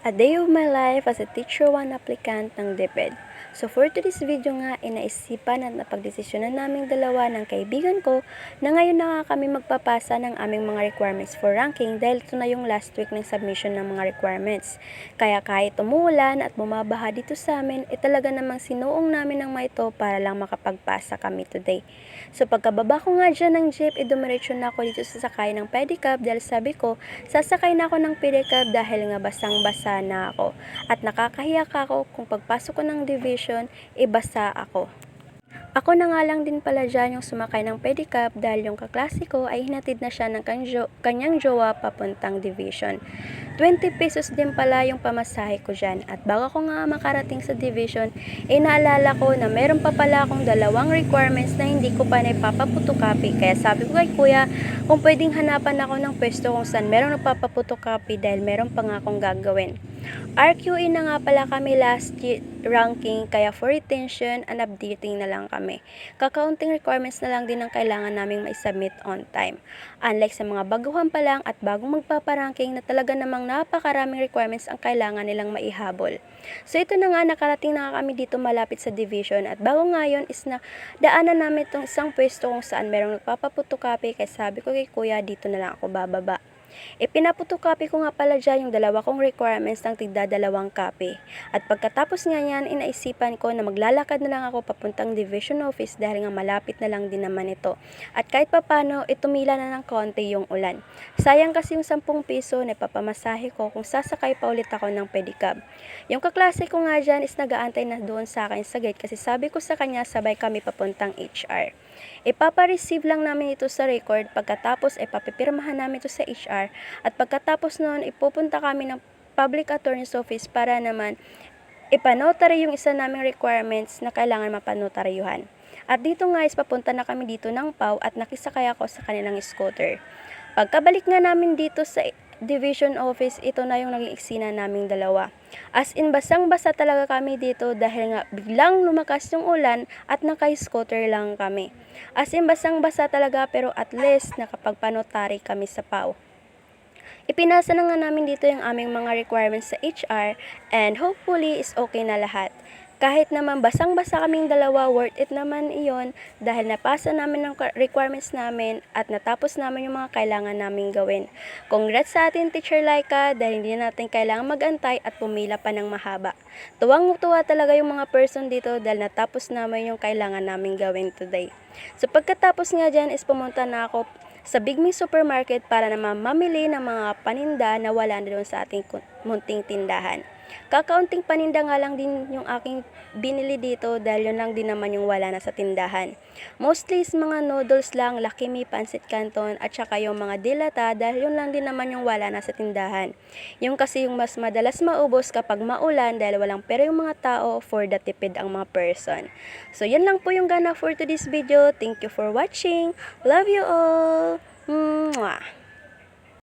A day of my life as a teacher 1 applicant ng DepEd. So for today's video nga, inaisipan at napagdesisyonan naming dalawa ng kaibigan ko na ngayon na nga kami magpapasa ng aming mga requirements for ranking dahil ito na yung last week ng submission ng mga requirements. Kaya kahit umuulan at bumabaha dito sa amin, talaga namang sinuong namin ng ito para lang makapagpasa kami today. So pagkababa ko nga dyan ng jeep, dumiretso na ako dito sa sakay ng pedicab dahil sabi ko, sasakay na ako ng pedicab dahil nga basang-basa na ako. At nakakahiya ako kung pagpasok ko ng division, basa ako. Ako na nga lang din pala dyan yung sumakay ng pedicab dahil yung kaklase ko ay hinatid na siya ng kanyang jowa papuntang division. 20 pesos din pala yung pamasahe ko dyan. At bago ko nga makarating sa division, naalala ko na meron pa pala akong dalawang requirements na hindi ko pa naipapaputokopy. Kaya sabi ko kay kuya, kung pwedeng hanapan ako ng pwesto kung saan merong nagpapaputokopy dahil meron pa nga akong gagawin. RQE na nga pala kami last ranking, kaya for retention and updating na lang kami. Kakaunting requirements na lang din ang kailangan naming maisubmit on time. Unlike sa mga baguhan pa lang at bagong magpaparanking na talaga namang napakaraming requirements ang kailangan nilang maihabol. So ito na nga, nakarating na nga kami dito malapit sa division at bago ngayon is na daanan namin itong isang pwesto kung saan merong nagpapaputokopy, kaya sabi ko kay kuya dito na lang ako bababa. Pinaputokopy ko nga pala dyan yung dalawa kong requirements ng tigda 2 copy. At pagkatapos nga yan, inaisipan ko na maglalakad na lang ako papuntang division office dahil nga malapit na lang din naman ito. At kahit papano, tumila na ng konti yung ulan. Sayang kasi yung 10 piso na ipapamasahe ko kung sasakay pa ulit ako ng pedicab. Yung kaklase ko nga dyan is nag-aantay na doon sa akin sa gate kasi sabi ko sa kanya sabay kami papuntang HR. Ipapa-receive lang namin ito sa record, pagkatapos papipirmahan namin ito sa HR at pagkatapos noon ipupunta kami ng public attorney's office para naman ipanotary yung isa naming requirements na kailangan mapanotaryuhan. At dito nga is papunta na kami dito ng PAW at nakisakay ako sa kanilang scooter. Pagkabalik nga namin dito sa division office, ito na yung naging eksena naming dalawa. As in, basang-basa talaga kami dito dahil nga biglang lumakas yung ulan at naka-scooter lang kami. As in, basang-basa talaga pero at least nakapagpanotary kami sa PAW. Ipinasa na nga namin dito yung aming mga requirements sa HR and hopefully is okay na lahat. Kahit naman basang-basa kaming dalawa, worth it naman iyon dahil napasa namin ang requirements namin at natapos namin yung mga kailangan namin gawin. Congrats sa atin, Teacher Laika, dahil hindi natin kailangan mag-antay at pumila pa ng mahaba. Tuwang-tuwa talaga yung mga person dito dahil natapos namin yung kailangan namin gawin today. So pagkatapos nga dyan is pumunta na ako sa Bigme Supermarket para naman mamili ng mga paninda na wala na doon sa ating munting tindahan. Kakaunting paninda nga lang din yung aking binili dito dahil yun lang din naman yung wala na sa tindahan. Mostly is mga noodles lang, Lucky Me, Pancit Canton at saka yung mga dilata dahil yun lang din naman yung wala na sa tindahan. Yung kasi yung mas madalas maubos kapag maulan dahil walang pera yung mga tao, for the tipid ang mga person. So yan lang po yung gana for today's video. Thank you for watching. Love you all. Mwah.